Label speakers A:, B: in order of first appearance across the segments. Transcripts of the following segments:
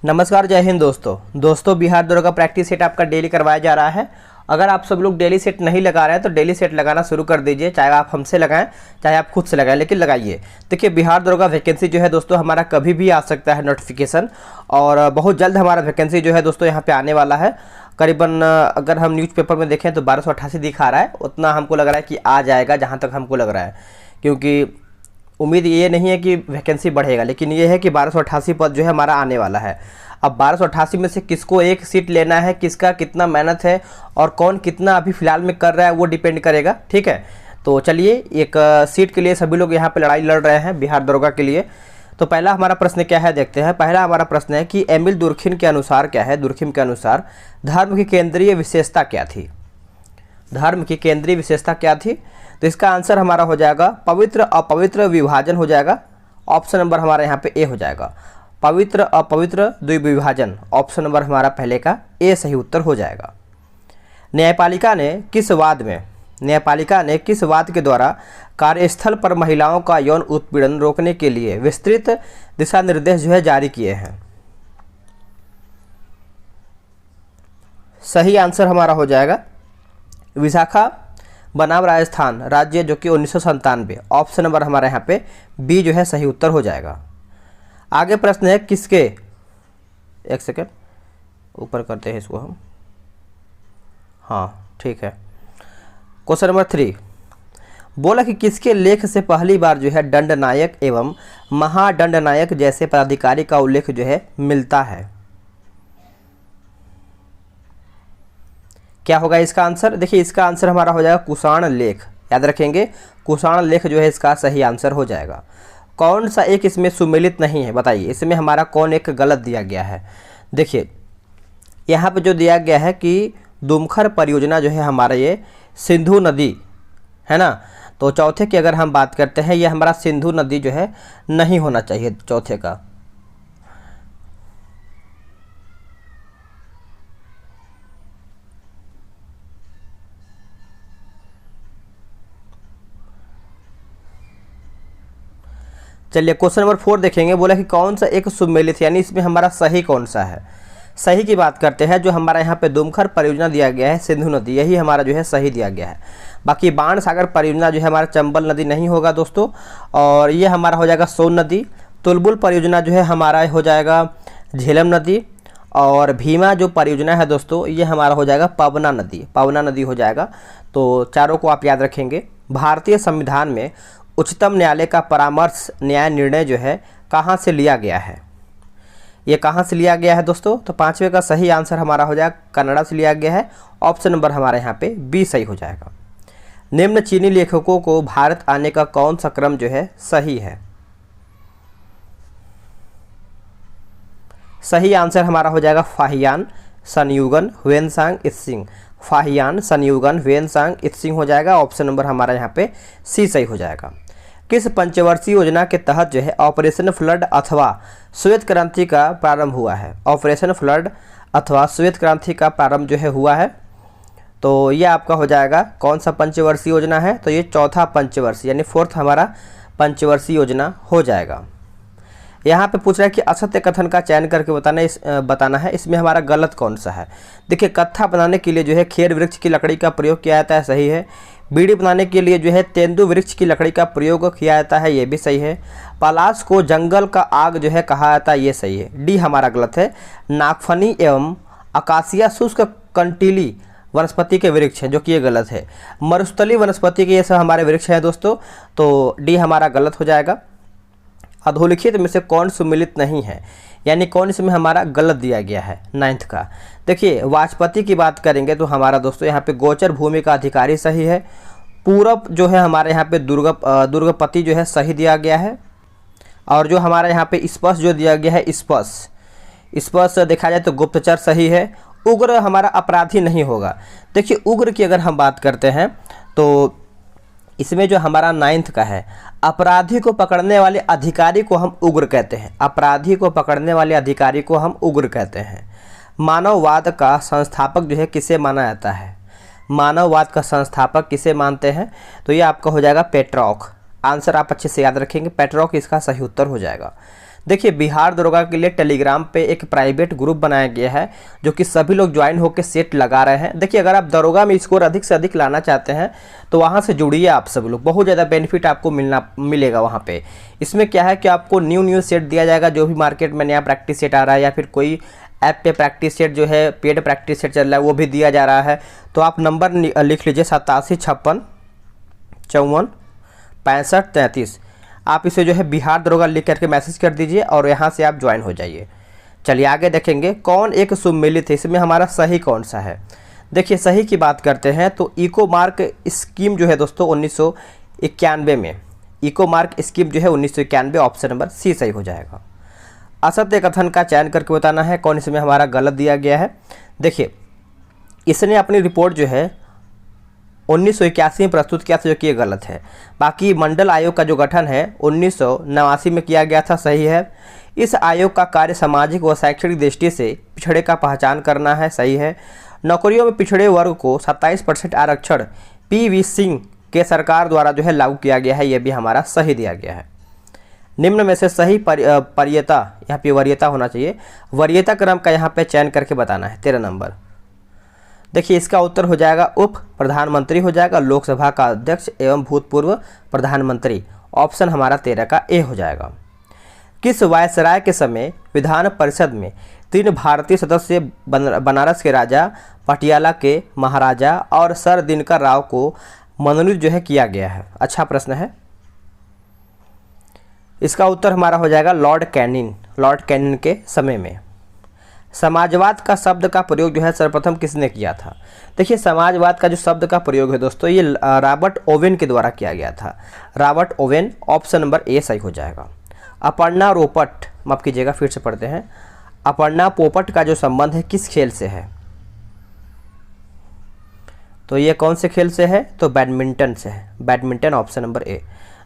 A: नमस्कार, जय हिंद दोस्तों बिहार दौरे का प्रैक्टिस सेट आपका डेली करवाया जा रहा है। अगर आप सब लोग डेली सेट नहीं लगा रहे हैं तो डेली सेट लगाना शुरू कर दीजिए, चाहे आप हमसे लगाएं चाहे आप खुद से लगाएं, लेकिन लगाइए। देखिए, बिहार दौरे का वैकेंसी जो है दोस्तों हमारा कभी भी आ सकता है नोटिफिकेशन, और बहुत जल्द हमारा वैकेंसी जो है दोस्तों यहाँ पे आने वाला है। करीबन अगर हम न्यूज़पेपर में देखें तो 1288 दिखा रहा है, उतना हमको लग रहा है कि आ जाएगा, जहाँ तक हमको लग रहा है। क्योंकि उम्मीद ये नहीं है कि वैकेंसी बढ़ेगा, लेकिन ये है कि 1288 पद जो है हमारा आने वाला है। अब 1288 में से किसको एक सीट लेना है, किसका कितना मेहनत है और कौन कितना अभी फ़िलहाल में कर रहा है, वो डिपेंड करेगा। ठीक है, तो चलिए, एक सीट के लिए सभी लोग यहाँ पे लड़ाई लड़ रहे हैं बिहार दरोगा के लिए। तो पहला हमारा प्रश्न क्या है, देखते हैं। पहला हमारा प्रश्न है कि एमिल दुर्खिम के अनुसार क्या है, दुर्खिम के अनुसार धर्म की केंद्रीय विशेषता क्या थी? धर्म की केंद्रीय विशेषता क्या थी? तो इसका आंसर हमारा हो जाएगा पवित्र अपवित्र विभाजन हो जाएगा। ऑप्शन नंबर हमारा यहाँ पे ए हो जाएगा, पवित्र अपवित्र द्विविभाजन। ऑप्शन नंबर हमारा पहले का ए सही उत्तर हो जाएगा। न्यायपालिका ने किस वाद के द्वारा कार्यस्थल पर महिलाओं का यौन उत्पीड़न रोकने के लिए विस्तृत दिशा निर्देश जो है जारी किए हैं? सही आंसर हमारा हो जाएगा विशाखा बनाम राजस्थान राज्य, जो कि 1997। ऑप्शन नंबर हमारा यहाँ पे बी जो है सही उत्तर हो जाएगा। आगे प्रश्न है किसके, एक सेकेंड ऊपर करते हैं इसको हम, हाँ ठीक है। क्वेश्चन नंबर 3 बोला कि किसके लेख से पहली बार जो है दंडनायक एवं महादंडनायक जैसे पदाधिकारी का उल्लेख जो है मिलता है? क्या होगा इसका आंसर? देखिए, इसका आंसर हमारा हो जाएगा कुषाण लेख। याद रखेंगे, कुषाण लेख जो है इसका सही आंसर हो जाएगा। कौन सा एक इसमें सुमेलित नहीं है, बताइए। इसमें हमारा कौन एक गलत दिया गया है? देखिए, यहाँ पे जो दिया गया है कि दुमखर परियोजना जो है हमारा ये सिंधु नदी है ना, तो चौथे की अगर हम बात करते हैं, ये हमारा सिंधु नदी जो है नहीं होना चाहिए चौथे का। चलिए, क्वेश्चन नंबर 4 देखेंगे। बोला कि कौन सा एक सुमेलित, यानी इसमें हमारा सही कौन सा है? सही की बात करते हैं, जो हमारा यहाँ पे दुमखर परियोजना दिया गया है सिंधु नदी, यही हमारा जो है सही दिया गया है। बाकी बाण सागर परियोजना जो है हमारा चंबल नदी नहीं होगा दोस्तों, और ये हमारा हो जाएगा सोन नदी। तुलबुल परियोजना जो है हमारा हो जाएगा झेलम नदी, और भीमा जो परियोजना है दोस्तों ये हमारा हो जाएगा पवना नदी हो जाएगा। तो चारों को आप याद रखेंगे। भारतीय संविधान में उच्चतम न्यायालय का परामर्श न्याय निर्णय जो है कहाँ से लिया गया है? ये कहाँ से लिया गया है दोस्तों? तो पांचवे का सही आंसर हमारा हो जाएगा कनाडा से लिया गया है। ऑप्शन नंबर हमारे यहाँ पे बी सही हो जाएगा। निम्न चीनी लेखकों को भारत आने का कौन सा क्रम जो है सही है? सही आंसर हमारा हो जाएगा फाहियान संयुगन ह्वेनसांग इत्सिंग। फाहियान संयुगन ह्वेनसांग इत्सिंग हो जाएगा। ऑप्शन नंबर हमारा यहाँ पे सी सही हो जाएगा। किस पंचवर्षीय योजना के तहत जो है ऑपरेशन फ्लड अथवा श्वेत क्रांति का प्रारंभ हुआ है? ऑपरेशन फ्लड अथवा श्वेत क्रांति का प्रारंभ जो है हुआ है, तो ये आपका हो जाएगा कौन सा पंचवर्षीय योजना है? तो ये चौथा पंचवर्षीय यानी फोर्थ हमारा पंचवर्षीय योजना हो जाएगा। यहाँ पे पूछ रहा है कि असत्य कथन का चयन करके बताना है, इसमें हमारा गलत कौन सा है? देखिए, कत्था बनाने के लिए जो है खेर वृक्ष की लकड़ी का प्रयोग किया जाता है, सही है। बीड़ी बनाने के लिए जो है तेंदु वृक्ष की लकड़ी का प्रयोग किया जाता है, ये भी सही है। पलाश को जंगल का आग जो है कहा जाता है, ये सही है। डी हमारा गलत है। नागफनी एवं अकासिया शुष्क कंटीली वनस्पति के वृक्ष हैं, जो कि ये गलत है। मरुस्थली वनस्पति के ये सब हमारे वृक्ष हैं दोस्तों, तो डी हमारा गलत हो जाएगा। अधोलिखित में से कौन सुमेलित नहीं है, यानी कौन इसमें हमारा गलत दिया गया है? 9th का। देखिए, वाचपति की बात करेंगे तो हमारा दोस्तों यहाँ पे गोचर भूमि का अधिकारी सही है। पूरब जो है हमारे यहाँ पे दुर्गपति जो है सही दिया गया है। और जो हमारा यहाँ पे स्पर्श जो दिया गया है, स्पर्श देखा जाए तो गुप्तचर सही है। उग्र हमारा अपराधी नहीं होगा। देखिए, उग्र की अगर हम बात करते हैं तो इसमें जो हमारा 9th का है, अपराधी को पकड़ने वाले अधिकारी को हम उग्र कहते हैं। अपराधी को पकड़ने वाले अधिकारी को हम उग्र कहते हैं। मानववाद का संस्थापक जो है किसे माना जाता है? मानववाद का संस्थापक किसे मानते हैं? तो ये आपका हो जाएगा पेट्रॉक। आंसर आप अच्छे से याद रखेंगे, पेट्रॉक इसका सही उत्तर हो जाएगा। देखिए बिहार दरोगा के लिए टेलीग्राम पे एक प्राइवेट ग्रुप बनाया गया है जो कि सभी लोग ज्वाइन होकर सेट लगा रहे हैं। देखिए अगर आप दरोगा में स्कोर अधिक से अधिक लाना चाहते हैं तो वहाँ से जुड़िए आप सब लोग, बहुत ज़्यादा बेनिफिट आपको मिलेगा वहाँ पे। इसमें क्या है कि आपको न्यू सेट दिया जाएगा, जो भी मार्केट में नया प्रैक्टिस सेट आ रहा है या फिर कोई ऐप पे प्रैक्टिस सेट जो है पेड प्रैक्टिस सेट चल रहा है वो भी दिया जा रहा है। तो आप नंबर लिख लीजिए 8756546533। आप इसे जो है बिहार दरोगा लिख करके मैसेज कर दीजिए और यहाँ से आप ज्वाइन हो जाइए। चलिए आगे देखेंगे कौन एक सुमेलित है, इसमें हमारा सही कौन सा है। देखिए सही की बात करते हैं तो इको मार्क स्कीम जो है दोस्तों 1991 में, इको मार्क स्कीम जो है 1991, ऑप्शन नंबर सी सही हो जाएगा। असत्य कथन का चयन करके बताना है कौन इसमें हमारा गलत दिया गया है। देखिए इसने अपनी रिपोर्ट जो है 1981 में प्रस्तुत किया था जो कि ये गलत है। बाकी मंडल आयोग का जो गठन है 1989 में किया गया था, सही है। इस आयोग का कार्य सामाजिक व शैक्षणिक दृष्टि से पिछड़े का पहचान करना है, सही है। नौकरियों में पिछड़े वर्ग को 27% आरक्षण PV सिंह के सरकार द्वारा जो है लागू किया गया है, यह भी हमारा सही दिया गया है। निम्न में से सही वरीयता, यहाँ पे वरीयता होना चाहिए, वरीयता क्रम का यहाँ पे चयन करके बताना है। 13 नंबर देखिए इसका उत्तर हो जाएगा उप प्रधानमंत्री हो जाएगा, लोकसभा का अध्यक्ष एवं भूतपूर्व प्रधानमंत्री, ऑप्शन हमारा 13 का ए हो जाएगा। किस वायसराय के समय विधान परिषद में 3 भारतीय सदस्य बनारस के राजा, पटियाला के महाराजा और सर दिनकर राव को मनोनीत जो है किया गया है? अच्छा प्रश्न है। इसका उत्तर हमारा हो जाएगा लॉर्ड कैनिंग के समय में। समाजवाद का शब्द का प्रयोग जो है सर्वप्रथम किसने किया था? देखिए समाजवाद का जो शब्द का प्रयोग है दोस्तों ये रॉबर्ट ओवेन के द्वारा किया गया था, Robert Owen, option number A सही हो जाएगा। अपर्णा रोपट, माफ कीजिएगा फिर से पढ़ते हैं, अपर्णा पोपट का जो संबंध है किस खेल से है? तो ये कौन से खेल से है? तो बैडमिंटन से है, badminton, option number A.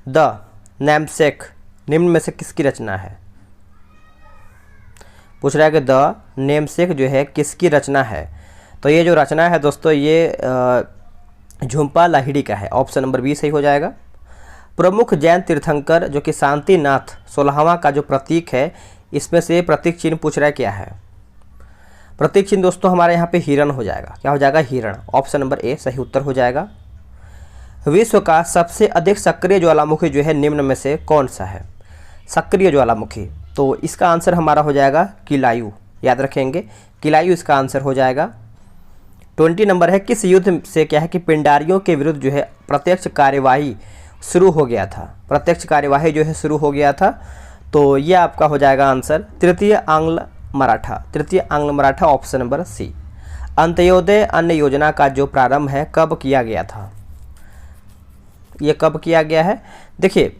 A: The namesake निम्न में से किसकी रचना है? पूछ रहा है कि द नेमसेक जो है किसकी रचना है? तो ये जो रचना है दोस्तों ये झुम्पा लाहिड़ी का है, ऑप्शन नंबर बी सही हो जाएगा। प्रमुख जैन तीर्थंकर जो कि शांतिनाथ 16वां का जो प्रतीक है, इसमें से प्रतीक चिन्ह पूछ रहा है क्या है? प्रतीक चिन्ह दोस्तों हमारे यहाँ पे हिरण हो जाएगा, क्या हो जाएगा? हिरण, ऑप्शन नंबर ए सही उत्तर हो जाएगा। विश्व का सबसे अधिक सक्रिय ज्वालामुखी जो है निम्न में से कौन सा है? सक्रिय ज्वालामुखी, तो इसका आंसर हमारा हो जाएगा किलायू, याद रखेंगे किलायू इसका आंसर हो जाएगा। 20 नंबर है, किस युद्ध से क्या है कि पिंडारियों के विरुद्ध जो है प्रत्यक्ष कार्यवाही शुरू हो गया था? प्रत्यक्ष कार्यवाही जो है शुरू हो गया था, तो ये आपका हो जाएगा आंसर तृतीय आंग्ल Maratha, option number C. Antyodaya Anna Yojana का जो प्रारंभ है कब किया गया था? ये कब किया गया है? देखिए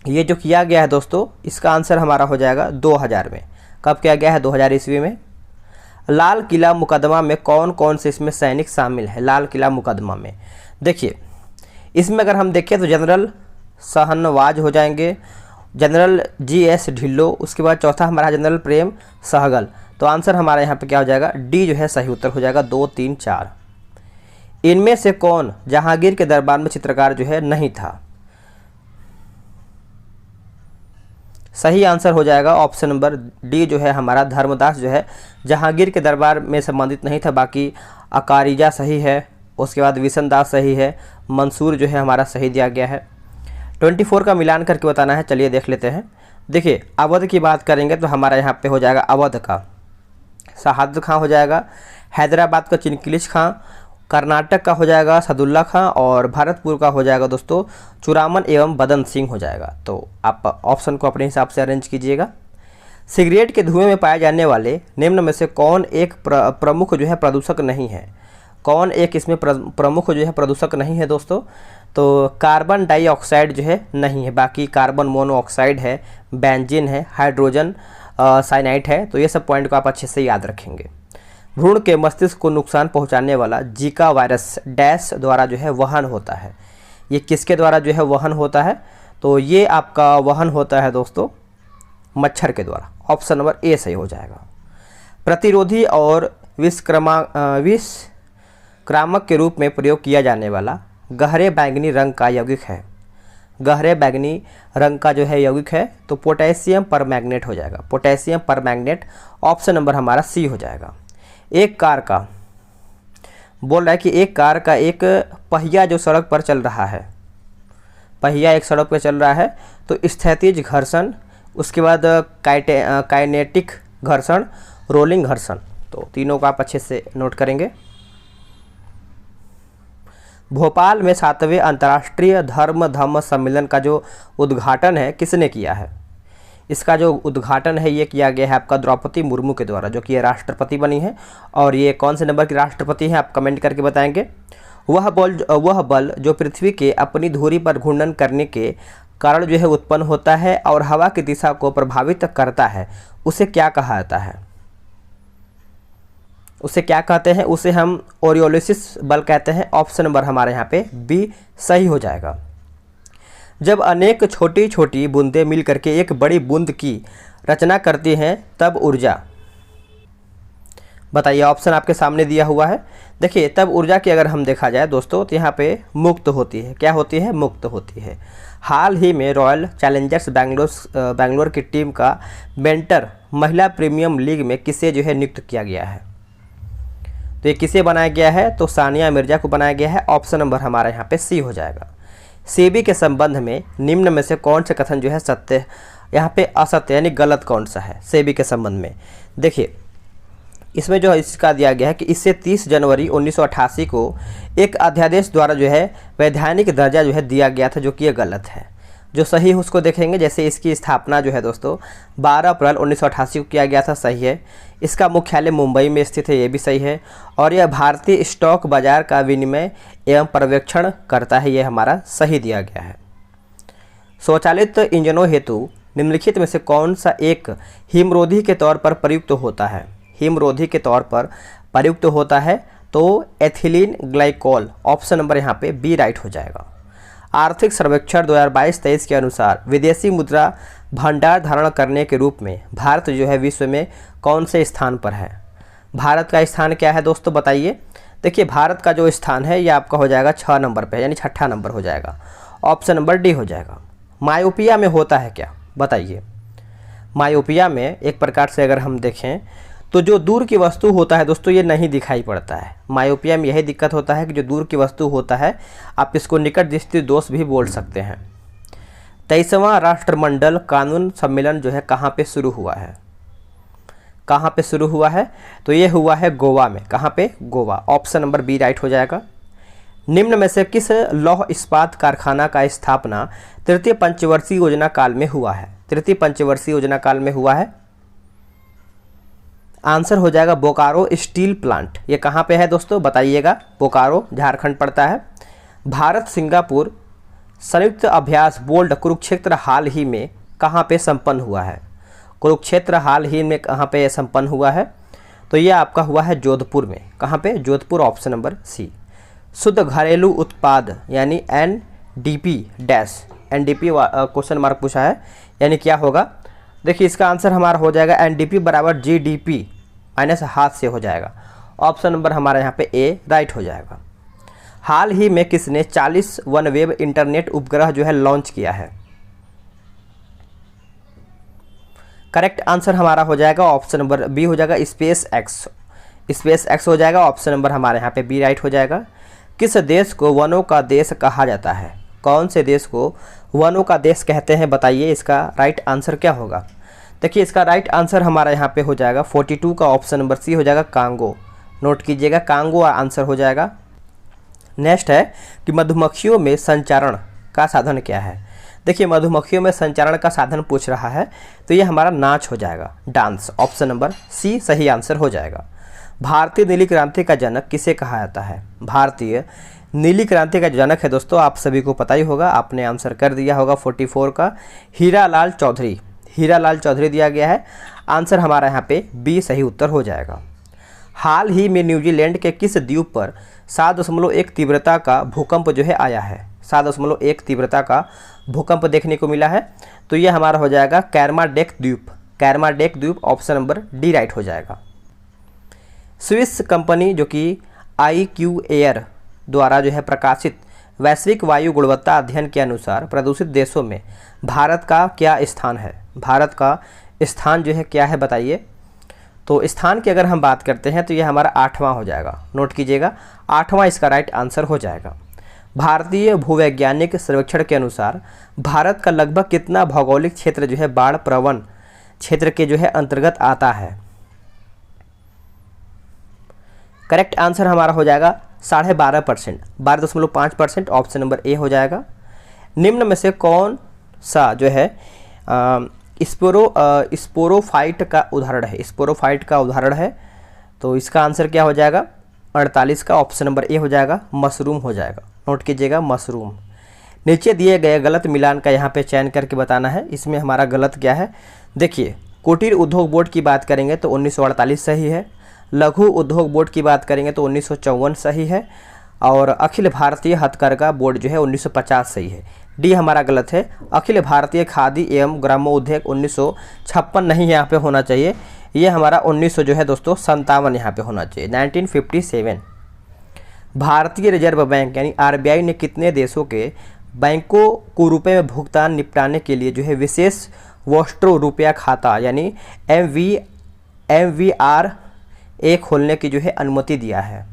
A: ये जो किया गया है दोस्तों इसका आंसर हमारा हो जाएगा 2000 में। कब किया गया है? 2000 ईस्वी में। लाल किला मुकदमा में कौन कौन से इसमें सैनिक शामिल है? लाल किला मुकदमा में देखिए इसमें अगर हम देखें तो जनरल शाहनवाज हो जाएंगे, जनरल GS ढिल्लो, उसके बाद चौथा हमारा जनरल प्रेम सहगल। तो आंसर हमारा यहाँ पे क्या हो जाएगा? डी जो है सही उत्तर हो जाएगा, 2, 3, 4। इनमें से कौन जहांगीर के दरबार में चित्रकार जो है नहीं था? सही आंसर हो जाएगा ऑप्शन नंबर डी जो है हमारा धर्मदास जो है जहांगीर के दरबार में संबंधित नहीं था। बाकी अकारिजा सही है, उसके बाद विशन दास सही है, मंसूर जो है हमारा सही दिया गया है। 24 का मिलान करके बताना है, चलिए देख लेते हैं। देखिए अवध की बात करेंगे तो हमारा यहाँ पे हो जाएगा अवध का शहादत खां हो जाएगा, हैदराबाद का चिनकिलिश खां, कर्नाटक का हो जाएगा सदुल्ला खां और भरतपुर का हो जाएगा दोस्तों चुरामन एवं बदन सिंह हो जाएगा। तो आप ऑप्शन को अपने हिसाब से अरेंज कीजिएगा। सिगरेट के धुएं में पाए जाने वाले निम्न में से कौन एक प्रमुख जो है प्रदूषक नहीं है? कौन एक इसमें प्रमुख जो है प्रदूषक नहीं है दोस्तों? तो कार्बन डाइऑक्साइड जो है नहीं है, बाकी कार्बन मोनोऑक्साइड है, बेंजीन है, हाइड्रोजन साइनाइड है। तो ये सब पॉइंट को आप अच्छे से याद रखेंगे। भ्रूण के मस्तिष्क को नुकसान पहुंचाने वाला जीका वायरस डैश द्वारा जो है वहन होता है। ये किसके द्वारा जो है वहन होता है? तो ये आपका वहन होता है दोस्तों मच्छर के द्वारा, ऑप्शन नंबर ए सही हो जाएगा। प्रतिरोधी और विषक्रामक के रूप में प्रयोग किया जाने वाला गहरे बैंगनी रंग का यौगिक है। गहरे बैंगनी रंग का जो है यौगिक है, तो पोटेशियम परमैंगनेट हो जाएगा। पोटेशियम परमैंगनेट ऑप्शन नंबर हमारा सी हो जाएगा। एक कार का बोल रहा है कि एक कार का एक पहिया जो सड़क पर चल रहा है, पहिया एक सड़क पर चल रहा है, तो स्थैतिज घर्षण, उसके बाद काइनेटिक घर्षण, रोलिंग घर्षण, तो तीनों का आप अच्छे से नोट करेंगे। भोपाल में 7वें अंतर्राष्ट्रीय धम्म सम्मेलन का जो उद्घाटन है किसने किया है? इसका जो उद्घाटन है ये किया गया है आपका द्रौपदी मुर्मू के द्वारा, जो कि ये राष्ट्रपति बनी है। और ये कौन से नंबर की राष्ट्रपति हैं आप कमेंट करके बताएंगे। वह बल जो पृथ्वी के अपनी धुरी पर घूर्णन करने के कारण जो है उत्पन्न होता है और हवा की दिशा को प्रभावित करता है, उसे क्या कहा जाता है? उसे क्या कहते हैं? उसे हम ओरियोलिसिस बल कहते हैं। ऑप्शन नंबर हमारे यहाँ पे बी सही हो जाएगा। जब अनेक छोटी छोटी बूंदें मिल करके एक बड़ी बूंद की रचना करती हैं तब ऊर्जा, बताइए। ऑप्शन आपके सामने दिया हुआ है। देखिए, तब ऊर्जा की अगर हम देखा जाए दोस्तों, तो यहाँ पे मुक्त होती है। क्या होती है? मुक्त होती है। हाल ही में रॉयल चैलेंजर्स बैंगलोर की टीम का मेंटर महिला प्रीमियम लीग में किसे जो है नियुक्त किया गया है? तो ये किसे बनाया गया है? तो सानिया मिर्जा को बनाया गया है। ऑप्शन नंबर हमारा यहाँ पे सी हो जाएगा। सेबी के संबंध में निम्न में से कौन से कथन जो है सत्य, यहाँ पे असत्य यानी गलत कौन सा है सेबी के संबंध में? देखिए, इसमें जो इसका दिया गया है कि इससे 30 जनवरी 1988 को एक अध्यादेश द्वारा जो है वैधानिक दर्जा जो है दिया गया था, जो कि ये गलत है। जो सही है उसको देखेंगे। जैसे इसकी स्थापना जो है दोस्तों 12 अप्रैल 1988 को किया गया था, सही है। इसका मुख्यालय मुंबई में स्थित है, ये भी सही है। और यह भारतीय स्टॉक बाजार का विनिमय एवं पर्यवेक्षण करता है, ये हमारा सही दिया गया है। स्वचालित इंजनों हेतु निम्नलिखित में से कौन सा एक हिमरोधी के तौर पर प्रयुक्त होता है? हिमरोधी के तौर पर प्रयुक्त होता है तो एथिलीन ग्लाइकोल, ऑप्शन नंबर यहाँ पे बी राइट हो जाएगा। आर्थिक सर्वेक्षण 2022-23 के अनुसार विदेशी मुद्रा भंडार धारण करने के रूप में भारत जो है विश्व में कौन से स्थान पर है? भारत का स्थान क्या है दोस्तों, बताइए। देखिए, भारत का जो स्थान है ये आपका हो जाएगा 6 नंबर पे, यानी 6ठा नंबर हो जाएगा। ऑप्शन नंबर डी हो जाएगा। मायोपिया में होता है क्या, बताइए। मायोपिया में एक प्रकार से अगर हम देखें तो जो दूर की वस्तु होता है दोस्तों ये नहीं दिखाई पड़ता है। मायोपिया में यही दिक्कत होता है कि जो दूर की वस्तु होता है, आप इसको निकट दृष्टि दोष भी बोल सकते हैं। 23वां राष्ट्रमंडल कानून सम्मेलन जो है कहाँ पे शुरू हुआ है? कहाँ पे शुरू हुआ है? तो ये हुआ है गोवा में। कहाँ पे? Goa. Option number B right हो जाएगा। निम्न में से किस लौह इस्पात कारखाना का स्थापना तृतीय पंचवर्षीय योजना काल में हुआ है? तृतीय पंचवर्षीय योजना काल में हुआ है। आंसर हो जाएगा बोकारो स्टील प्लांट। ये कहाँ पे है दोस्तों, बताइएगा। बोकारो झारखंड पड़ता है। भारत सिंगापुर संयुक्त अभ्यास बोल्ड कुरुक्षेत्र हाल ही में कहाँ पे संपन्न हुआ है? कुरुक्षेत्र हाल ही में कहाँ पे संपन्न हुआ है? तो ये आपका हुआ है जोधपुर में। कहाँ पे? जोधपुर। Option number C. शुद्ध घरेलू उत्पाद यानी NDP dash, NDP question mark पूछा है, यानी क्या होगा? देखिए, इसका आंसर हमारा हो जाएगा NDP बराबर GDP माइनस हाथ से हो जाएगा। ऑप्शन नंबर हमारा यहाँ पे ए राइट हो जाएगा। हाल ही में किसने 40 वनवेव इंटरनेट उपग्रह जो है लॉन्च किया है? करेक्ट आंसर हमारा हो जाएगा ऑप्शन नंबर बी हो जाएगा, स्पेस एक्स हो जाएगा। ऑप्शन नंबर हमारे यहाँ पे बी राइट हो जाएगा। किस देश को वनों का देश कहा जाता है? कौन से देश को वनों का देश कहते हैं, बताइए। इसका राइट आंसर क्या होगा? देखिए, इसका राइट आंसर हमारा यहाँ पे हो जाएगा 42 का ऑप्शन नंबर सी हो जाएगा, कांगो। नोट कीजिएगा, कांगो आंसर हो जाएगा। नेक्स्ट है कि मधुमक्खियों में संचारण का साधन क्या है? देखिए, मधुमक्खियों में संचारण का साधन पूछ रहा है, तो ये हमारा नाच हो जाएगा, डांस। ऑप्शन नंबर सी सही आंसर हो जाएगा। भारतीय नीली क्रांति का जनक किसे कहा जाता है? भारतीय नीली क्रांति का जनक है दोस्तों, आप सभी को पता ही होगा, आपने आंसर कर दिया होगा 44 का, हीरालाल चौधरी। हीरालाल चौधरी दिया गया है। आंसर हमारा यहाँ पे बी सही उत्तर हो जाएगा। हाल ही में न्यूजीलैंड के किस द्वीप पर 7.1 तीव्रता का भूकंप जो है आया है? 7.1 तीव्रता का भूकंप देखने को मिला है, तो यह हमारा हो जाएगा कैरमाडेक द्वीप। कैरमाडेक द्वीप। ऑप्शन नंबर डी राइट हो जाएगा। स्विस कंपनी जो कि IQ एयर द्वारा जो है प्रकाशित वैश्विक वायु गुणवत्ता अध्ययन के अनुसार प्रदूषित देशों में भारत का क्या स्थान है? भारत का स्थान जो है क्या है बताइए। तो स्थान की अगर हम बात करते हैं तो ये हमारा 8वां हो जाएगा, नोट कीजिएगा 8वां इसका राइट आंसर हो जाएगा। भारतीय भूवैज्ञानिक सर्वेक्षण के अनुसार भारत का लगभग कितना भौगोलिक क्षेत्र जो है बाढ़ प्रवण क्षेत्र के जो है अंतर्गत आता है? करेक्ट आंसर हमारा हो जाएगा 12.5%, 12.5%, ऑप्शन नंबर ए हो जाएगा। निम्न में से कौन सा जो है स्पोरोफाइट का उदाहरण है? स्पोरोफाइट का उदाहरण है, तो इसका आंसर क्या हो जाएगा? 48 का ऑप्शन नंबर ए हो जाएगा, मशरूम हो जाएगा। नोट कीजिएगा मशरूम। नीचे दिए गए गलत मिलान का यहाँ पे चयन करके बताना है। इसमें हमारा गलत क्या है? देखिए, कुटीर उद्योग बोर्ड की बात करेंगे तो 1948 सही है, लघु उद्योग बोर्ड की बात करेंगे तो 1954 सही है, और अखिल भारतीय हथकरघा बोर्ड जो है 1950 सही है। डी हमारा गलत है। अखिल भारतीय खादी एवं ग्रामोद्योग 1956 नहीं यहाँ पे होना चाहिए, ये हमारा 1900 जो है दोस्तों 57 यहाँ पे होना चाहिए, 1957। भारतीय रिजर्व बैंक यानी आरबीआई ने कितने देशों के बैंकों को रुपए में भुगतान निपटाने के लिए जो है विशेष वोस्ट्रो रुपया खाता यानी MVRA खोलने की जो है अनुमति दिया है?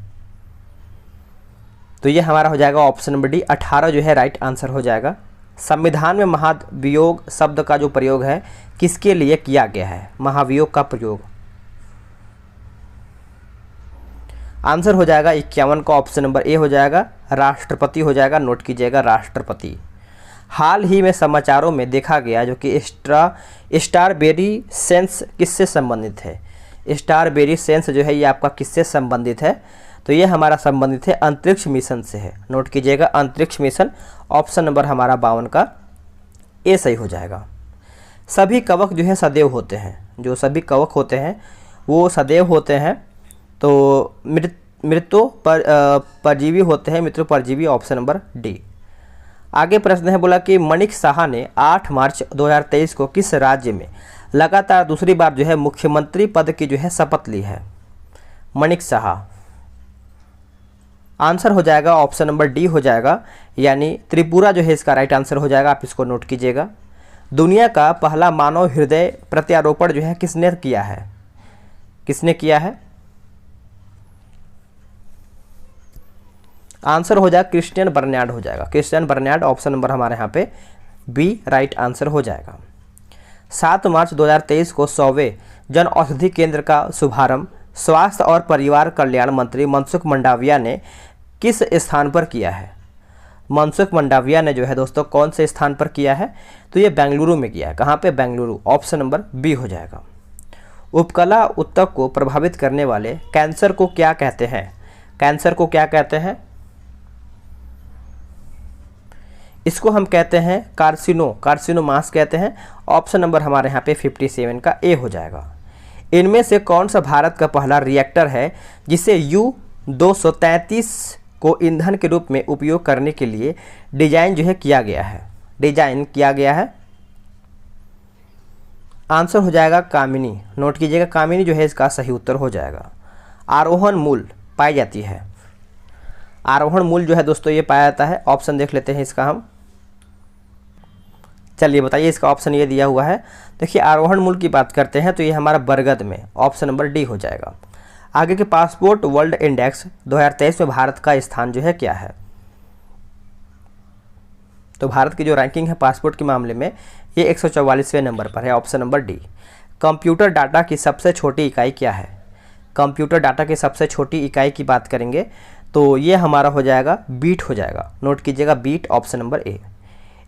A: तो ये हमारा हो जाएगा ऑप्शन नंबर डी, 18 जो है राइट आंसर हो जाएगा। संविधान में महाभियोग शब्द का जो प्रयोग है किसके लिए किया गया है? महाभियोग का प्रयोग आंसर हो जाएगा 51 का ऑप्शन नंबर ए हो जाएगा, राष्ट्रपति हो जाएगा। नोट कीजिएगा राष्ट्रपति। हाल ही में समाचारों में देखा गया जो कि स्टारबेरी सेंस किससे संबंधित है? स्टारबेरी सेंस जो है ये आपका किससे संबंधित है? तो ये हमारा संबंधित है अंतरिक्ष मिशन से है। नोट कीजिएगा अंतरिक्ष मिशन, ऑप्शन नंबर हमारा 52 का ए सही हो जाएगा। सभी कवक जो है सदैव होते हैं, जो सभी कवक होते हैं वो सदैव होते हैं, तो मृत्यु परजीवी होते हैं, मृत्यु परजीवी, ऑप्शन नंबर डी। आगे प्रश्न है बोला कि माणिक साहा ने 8 मार्च 2023 को किस राज्य में लगातार दूसरी बार जो है मुख्यमंत्री पद की जो है शपथ ली है? माणिक साहा आंसर हो जाएगा ऑप्शन नंबर डी हो जाएगा, यानी त्रिपुरा जो है इसका राइट आंसर हो जाएगा। आप इसको नोट कीजिएगा। दुनिया का पहला मानव हृदय प्रत्यारोपण जो है किसने किया है? किसने किया है? आंसर हो जाएगा क्रिस्टियन बर्नार्ड हो जाएगा, क्रिस्टियन बर्नार्ड, ऑप्शन नंबर हमारे यहाँ पे बी राइट आंसर हो जाएगा। 7 मार्च 2023 को 100वें जन औषधि केंद्र का शुभारंभ स्वास्थ्य और परिवार कल्याण मंत्री मनसुख मंडाविया ने किस स्थान पर किया है? मनसुख मंडाविया ने जो है दोस्तों कौन से स्थान पर किया है? तो ये बेंगलुरु में किया है। कहाँ पे? बेंगलुरु, ऑप्शन नंबर बी हो जाएगा। उपकला ऊतक को प्रभावित करने वाले कैंसर को क्या कहते हैं? कैंसर को क्या कहते हैं? इसको हम कहते हैं कार्सिनोमास कहते हैं, ऑप्शन नंबर हमारे यहाँ पे 57 का ए हो जाएगा। इनमें से कौन सा भारत का पहला रिएक्टर है जिसे U-233 को ईंधन के रूप में उपयोग करने के लिए डिजाइन जो है किया गया है? डिजाइन किया गया है, आंसर हो जाएगा कामिनी। नोट कीजिएगा कामिनी जो है इसका सही उत्तर हो जाएगा। आरोहण मूल पाई जाती है, आरोहण मूल जो है दोस्तों ये पाया जाता है, ऑप्शन देख लेते हैं इसका हम। चलिए बताइए, इसका ऑप्शन ये दिया हुआ है। देखिए आरोहण मूल की बात करते हैं तो ये हमारा बरगद में, ऑप्शन नंबर डी हो जाएगा। आगे के पासपोर्ट वर्ल्ड इंडेक्स 2023 में भारत का स्थान जो है क्या है? तो भारत की जो रैंकिंग है पासपोर्ट के मामले में ये 144वें नंबर पर है, option number D. Computer data की सबसे छोटी इकाई क्या है? कंप्यूटर डाटा की सबसे छोटी इकाई की बात करेंगे तो ये हमारा हो जाएगा बीट हो जाएगा। नोट कीजिएगा बीट, option number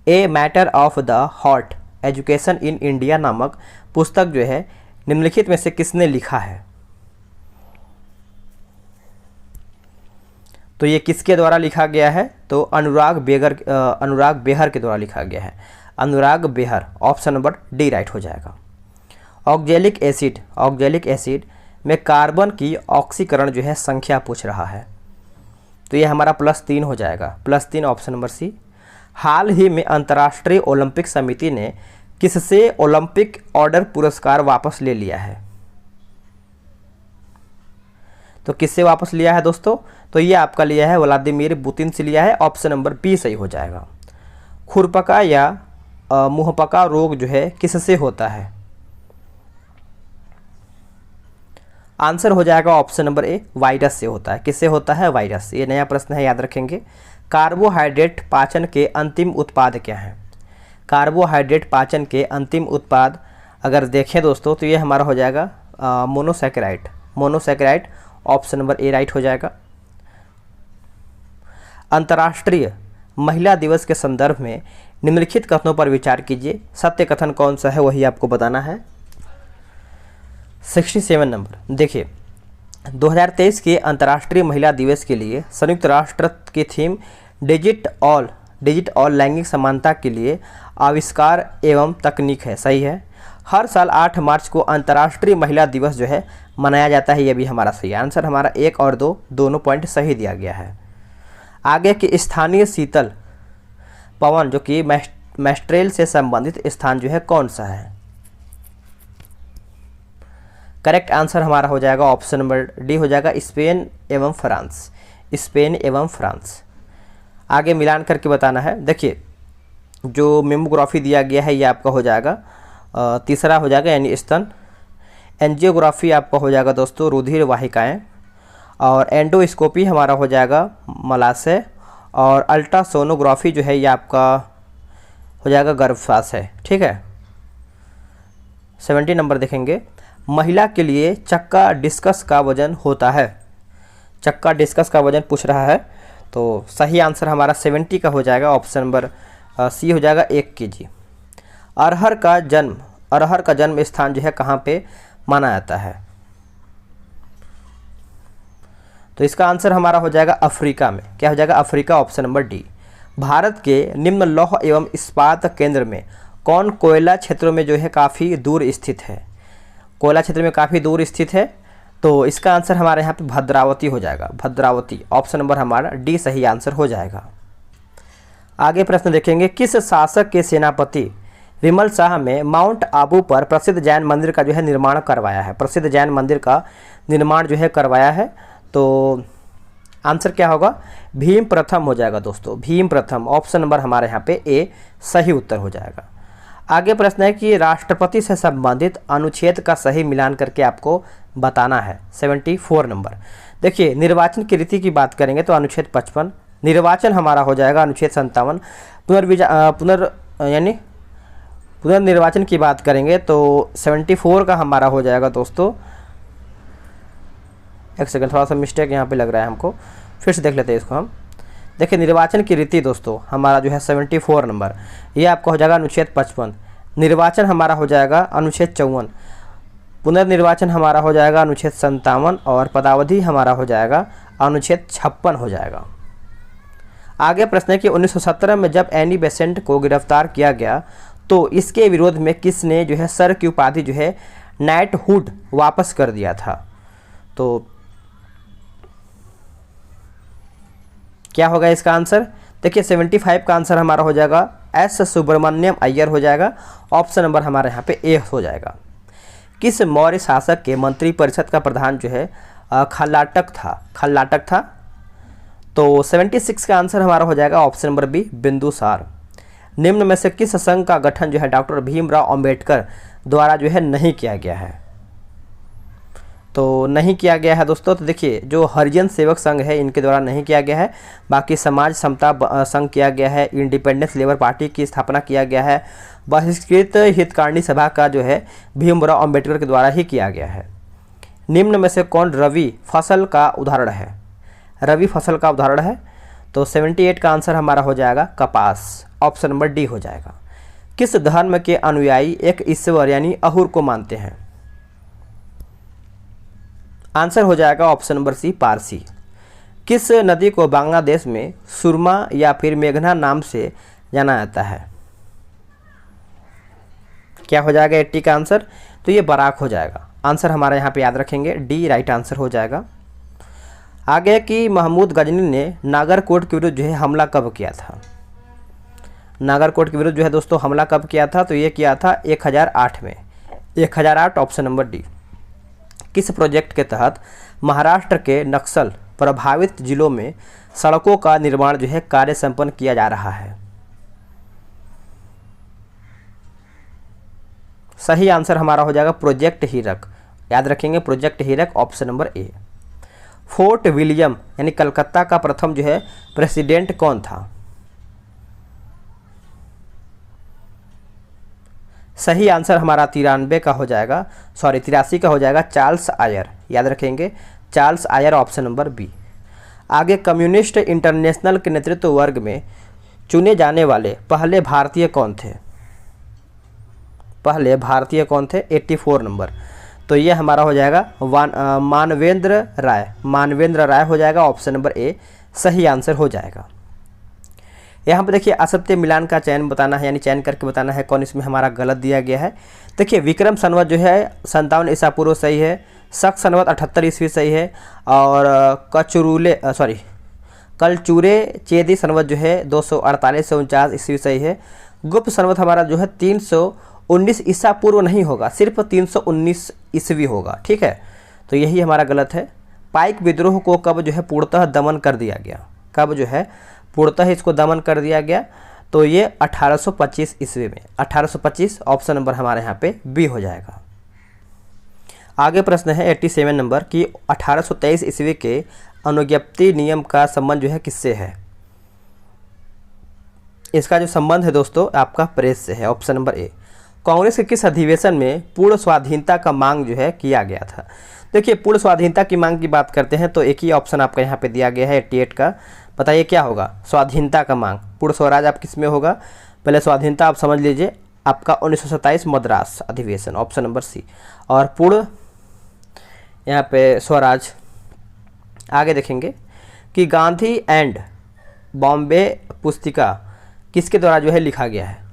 A: A matter of the heart education in India नामक पुस्तक जो है निम्नलिखित में से किसने लिखा है? तो ये किसके द्वारा लिखा गया है? तो अनुराग बेहर के द्वारा लिखा गया है, अनुराग Behar, option number D right हो जाएगा। ऑक्जेलिक एसिड में कार्बन की ऑक्सीकरण जो है संख्या पूछ रहा है, तो ये हमारा +3 हो जाएगा, +3, ऑप्शन नंबर सी। हाल ही में अंतर्राष्ट्रीय ओलंपिक समिति ने किससे ओलंपिक ऑर्डर पुरस्कार वापस ले लिया है? तो किससे वापस लिया है दोस्तों? तो ये आपका लिया है व्लादिमीर पुतिन से लिया है। ऑप्शन नंबर बी सही हो जाएगा। खुरपका या मुंहपका रोग जो है किससे होता है? आंसर हो जाएगा ऑप्शन नंबर ए, वायरस से होता है। किससे होता है? वायरस। ये नया प्रश्न है, याद रखेंगे। कार्बोहाइड्रेट पाचन के अंतिम उत्पाद क्या हैं? कार्बोहाइड्रेट पाचन के अंतिम उत्पाद अगर देखें दोस्तों तो ये हमारा हो जाएगा मोनोसैकेराइड। मोनोसैकेराइड ऑप्शन नंबर ए राइट हो जाएगा। अंतर्राष्ट्रीय महिला दिवस के संदर्भ में निम्नलिखित कथनों पर विचार कीजिए। सत्य कथन कौन सा है वही आपको बताना है। 67 नंबर देखिए, 2023 के अंतर्राष्ट्रीय महिला दिवस के लिए संयुक्त राष्ट्र की थीम डिजिट ऑल लैंगिक समानता के लिए आविष्कार एवं तकनीक है। सही है। हर साल 8 मार्च को अंतर्राष्ट्रीय महिला दिवस जो है मनाया जाता है। ये भी हमारा सही आंसर, हमारा 1 और 2 दोनों पॉइंट सही दिया गया है। आगे कि स्थानीय शीतल पवन जो कि मेस्ट्रेल से संबंधित स्थान जो है कौन सा है? करेक्ट आंसर हमारा हो जाएगा ऑप्शन नंबर डी हो जाएगा, स्पेन एवं फ्रांस। स्पेन एवं फ्रांस। आगे मिलान करके बताना है। देखिए जो मेमोग्राफी दिया गया है ये आपका हो जाएगा तीसरा हो जाएगा यानी स्तन। एंजियोग्राफी आपका हो जाएगा दोस्तों रुधिर वाहिकाएँ। और एंडोस्कोपी हमारा हो जाएगा मलाशय। और अल्ट्रासोनोग्राफी जो है ये आपका हो जाएगा गर्भपाशय। ठीक है। 70 नंबर देखेंगे, महिला के लिए चक्का डिस्कस का वजन होता है। चक्का डिस्कस का वजन पूछ रहा है तो सही आंसर हमारा 70 का हो जाएगा। ऑप्शन नंबर सी हो जाएगा 1 kg। अरहर का जन्म स्थान जो है कहाँ पे माना जाता है? तो इसका आंसर हमारा हो जाएगा अफ्रीका में। क्या हो जाएगा? Africa. Option number D. Bharat के निम्न लौह एवं इस्पात केंद्र में कौन कोयला क्षेत्रों में जो है काफ़ी दूर स्थित है? कोयला क्षेत्र में काफ़ी दूर स्थित है तो इसका आंसर हमारे यहाँ पे भद्रावती हो जाएगा। भद्रावती। ऑप्शन नंबर हमारा डी सही आंसर हो जाएगा। आगे प्रश्न देखेंगे, किस शासक के सेनापति विमल शाह में माउंट आबू पर प्रसिद्ध जैन मंदिर का जो है निर्माण करवाया है? प्रसिद्ध जैन मंदिर का निर्माण जो है करवाया है। तो आंसर क्या होगा? भीम प्रथम हो जाएगा दोस्तों। भीम प्रथम। ऑप्शन नंबर हमारे यहाँ पे ए सही उत्तर हो जाएगा। आगे प्रश्न है कि राष्ट्रपति से संबंधित अनुच्छेद का सही मिलान करके आपको बताना है। 74 नंबर देखिए, निर्वाचन की रीति की बात करेंगे तो अनुच्छेद 55। निर्वाचन हमारा हो जाएगा अनुच्छेद 57। पुनर्निर्वाचन की बात करेंगे तो 74 का हमारा हो जाएगा दोस्तों। एक सेकंड, थोड़ा सा मिस्टेक यहाँ पे लग रहा है हमको, फिर से देख लेते हैं इसको हम। देखिए निर्वाचन की रीति दोस्तों हमारा जो है 74 नंबर, ये आपका हो जाएगा अनुच्छेद 55। निर्वाचन हमारा हो जाएगा अनुच्छेद 54। पुनर्निर्वाचन हमारा हो जाएगा अनुच्छेद 57। और पदावधि हमारा हो जाएगा अनुच्छेद 56 हो जाएगा। आगे प्रश्न है कि 1917 में जब एनी बेसेंट को गिरफ्तार किया गया तो इसके विरोध में किसने जो है सर की उपाधि जो है नाइटहुड वापस कर दिया था? तो क्या होगा इसका आंसर? देखिए 75 का आंसर हमारा हो जाएगा एस सुब्रमण्यम अय्यर हो जाएगा। ऑप्शन नंबर हमारे यहाँ पे ए हो जाएगा। किस मौर्य शासक के मंत्री परिषद का प्रधान जो है खल्लाटक था? तो 76 का आंसर हमारा हो जाएगा ऑप्शन नंबर बी बिंदुसार। निम्न में से किस संघ का गठन जो है डॉक्टर भीमराव अंबेडकर द्वारा जो है नहीं किया गया है? तो नहीं किया गया है दोस्तों। तो देखिए जो हरिजन सेवक संघ है इनके द्वारा नहीं किया गया है। बाकी समाज समता संघ किया गया है। इंडिपेंडेंस लेबर पार्टी की स्थापना किया गया है। बहिष्कृत हितकारिणी सभा का जो है भीमराव अंबेडकर के द्वारा ही किया गया है। निम्न में से कौन रवि फसल का उदाहरण है? रवि फसल का उदाहरण है तो 78 का आंसर हमारा हो जाएगा कपास। ऑप्शन नंबर डी हो जाएगा। किस धर्म के अनुयायी एक ईश्वर यानी अहुर को मानते हैं? आंसर हो जाएगा ऑप्शन नंबर सी पारसी। किस नदी को बांग्लादेश में सुरमा या फिर मेघना नाम से जाना जाता है? क्या हो जाएगा 80 का आंसर? तो ये बराक हो जाएगा। आंसर हमारा यहाँ पे याद रखेंगे डी राइट आंसर हो जाएगा। आगे कि महमूद गजनी ने नागरकोट के विरुद्ध जो है हमला कब किया था? नागरकोट के विरुद्ध जो है दोस्तों हमला कब किया था? तो ये किया था 1008 में। 1008 ऑप्शन नंबर डी। किस प्रोजेक्ट के तहत महाराष्ट्र के नक्सल प्रभावित जिलों में सड़कों का निर्माण जो है कार्य संपन्न किया जा रहा है? सही आंसर हमारा हो जाएगा प्रोजेक्ट हीरक। याद रखेंगे प्रोजेक्ट हीरक, ऑप्शन नंबर ए। फोर्ट विलियम यानी कलकत्ता का प्रथम जो है प्रेसिडेंट कौन था? सही आंसर हमारा 93 का हो जाएगा, 83 का हो जाएगा, चार्ल्स आयर। याद रखेंगे Charles Eyre, option number B. आगे, कम्युनिस्ट इंटरनेशनल के नेतृत्व वर्ग में चुने जाने वाले पहले भारतीय कौन थे? पहले भारतीय कौन थे? 84 नंबर। तो ये हमारा हो जाएगा मानवेंद्र राय। मानवेंद्र राय हो जाएगा, ऑप्शन नंबर ए सही आंसर हो जाएगा। यहाँ पर देखिए असत्य मिलान का चयन बताना है, यानी चयन करके बताना है कौन इसमें हमारा गलत दिया गया है। देखिए विक्रम संवत जो है 57 ईसा पूर्व सही है, शक संवत 78 ईस्वी सही है, और कलचूरे चेदी संवत जो है 248 से 49 ईस्वी सही है। गुप्त संवत हमारा जो है 319 ईसा पूर्व नहीं होगा, सिर्फ 319 ईस्वी होगा, ठीक है, तो यही हमारा गलत है। पाइक विद्रोह को कब जो है पूर्णतः दमन कर दिया गया? कब जो है पूर्णतः इसको दमन कर दिया गया? तो ये 1825 ईस्वी में, 1825 ऑप्शन नंबर हमारे यहाँ पे बी हो जाएगा। आगे प्रश्न है 87 नंबर की 1823 ईस्वी के अनुज्ञप्ति नियम का संबंध जो है किससे है? इसका जो संबंध है दोस्तों आपका प्रेस से है, ऑप्शन नंबर ए। कांग्रेस के किस अधिवेशन में पूर्ण स्वाधीनता का मांग जो है किया गया था? देखिए पूर्ण स्वाधीनता की मांग की बात करते हैं तो एक ही ऑप्शन आपका यहाँ पे दिया गया है 88 का। बताइए क्या होगा? स्वाधीनता का मांग, पूर्ण स्वराज आप किस में होगा? पहले स्वाधीनता आप समझ लीजिए, आपका 1927 मद्रास अधिवेशन, ऑप्शन नंबर सी। और पूर्ण यहाँ पे स्वराज। आगे देखेंगे कि गांधी एंड बॉम्बे पुस्तिका किसके द्वारा जो है लिखा गया है?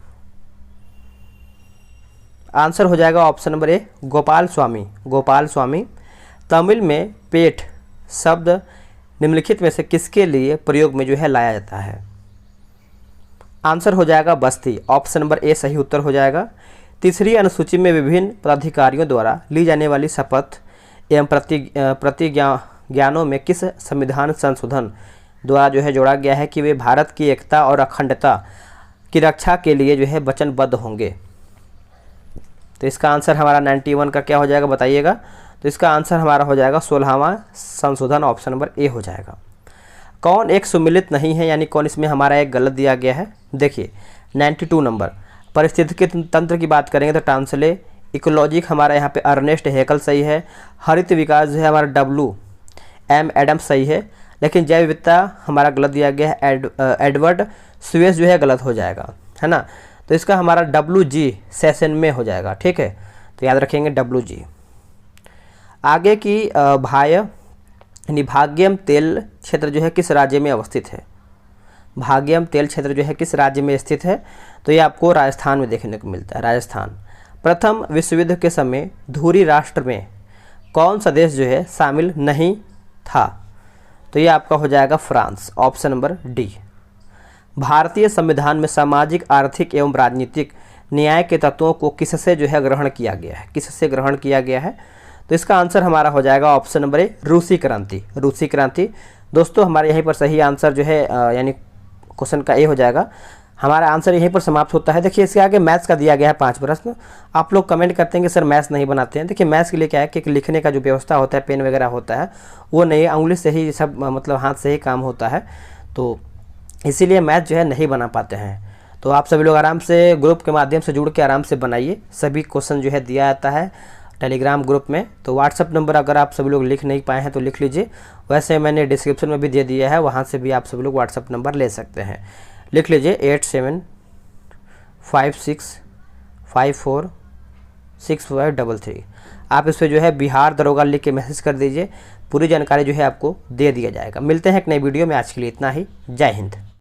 A: आंसर हो जाएगा ऑप्शन नंबर ए गोपाल स्वामी। गोपाल स्वामी। तमिल में पेट शब्द निम्नलिखित में से किसके लिए प्रयोग में जो है लाया जाता है? आंसर हो जाएगा बस्ती, ऑप्शन नंबर ए सही उत्तर हो जाएगा। तीसरी अनुसूची में विभिन्न पदाधिकारियों द्वारा ली जाने वाली शपथ एवं प्रतिज्ञानों में किस संविधान संशोधन द्वारा जो है जोड़ा गया है कि वे भारत की एकता और अखंडता की रक्षा के लिए जो है वचनबद्ध होंगे? तो इसका आंसर हमारा 91 का क्या हो जाएगा बताइएगा? तो इसका आंसर हमारा हो जाएगा 16वां संशोधन, ऑप्शन नंबर ए हो जाएगा। कौन एक सुमिलित नहीं है, यानी कौन इसमें हमारा एक गलत दिया गया है? देखिए 92 नंबर। पारिस्थितिकी तंत्र की बात करेंगे तो टांसले। इकोलॉजिक हमारा यहाँ पे अर्नेस्ट हैकल सही है। हरित विकास जो है हमारा WM एडम्स सही है। लेकिन जैव विविधता हमारा गलत दिया गया है, एडवर्ड स्वेस जो है गलत हो जाएगा, है ना। तो इसका हमारा WG सेशन में हो जाएगा, ठीक है, तो याद रखेंगे WG। आगे की भाग्यम तेल क्षेत्र जो है किस राज्य में अवस्थित है? भाग्यम तेल क्षेत्र जो है किस राज्य में स्थित है? तो ये आपको राजस्थान में देखने को मिलता है, राजस्थान। प्रथम विश्व युद्ध के समय धुरी राष्ट्र में कौन सा देश जो है शामिल नहीं था? तो ये आपका हो जाएगा फ्रांस, ऑप्शन नंबर डी। भारतीय संविधान में सामाजिक, आर्थिक एवं राजनीतिक न्याय के तत्वों को किससे जो है ग्रहण किया गया है? किससे ग्रहण किया गया है? तो इसका आंसर हमारा हो जाएगा ऑप्शन नंबर ए रूसी क्रांति। रूसी क्रांति। दोस्तों हमारे यहीं पर सही आंसर जो है यानी क्वेश्चन का ए हो जाएगा। हमारा आंसर यहीं पर समाप्त होता है। देखिए इसके आगे मैथ्स का दिया गया है 5 प्रश्न। आप लोग कमेंट करते हैं कि सर मैथ्स नहीं बनाते हैं। देखिए मैथ्स के लिए क्या है कि लिखने का जो व्यवस्था होता है, पेन वगैरह होता है, वो नहीं, उंगली से ही सब मतलब हाथ से ही काम होता है, तो इसीलिए मैथ जो है नहीं बना पाते हैं। तो आप सभी लोग आराम से ग्रुप के माध्यम से जुड़ के आराम से बनाइए। सभी क्वेश्चन जो है दिया जाता है टेलीग्राम ग्रुप में। तो व्हाट्सअप नंबर अगर आप सभी लोग लिख नहीं पाए हैं तो लिख लीजिए, वैसे मैंने डिस्क्रिप्शन में भी दे दिया है, वहाँ से भी आप सभी लोग व्हाट्सअप नंबर ले सकते हैं। लिख लीजिए 8756546533। आप इस पर जो है बिहार दरोगा लिख के मैसेज कर दीजिए, पूरी जानकारी जो है आपको दे दिया जाएगा। मिलते हैं एक नई वीडियो में, आज के लिए इतना ही। जय हिंद।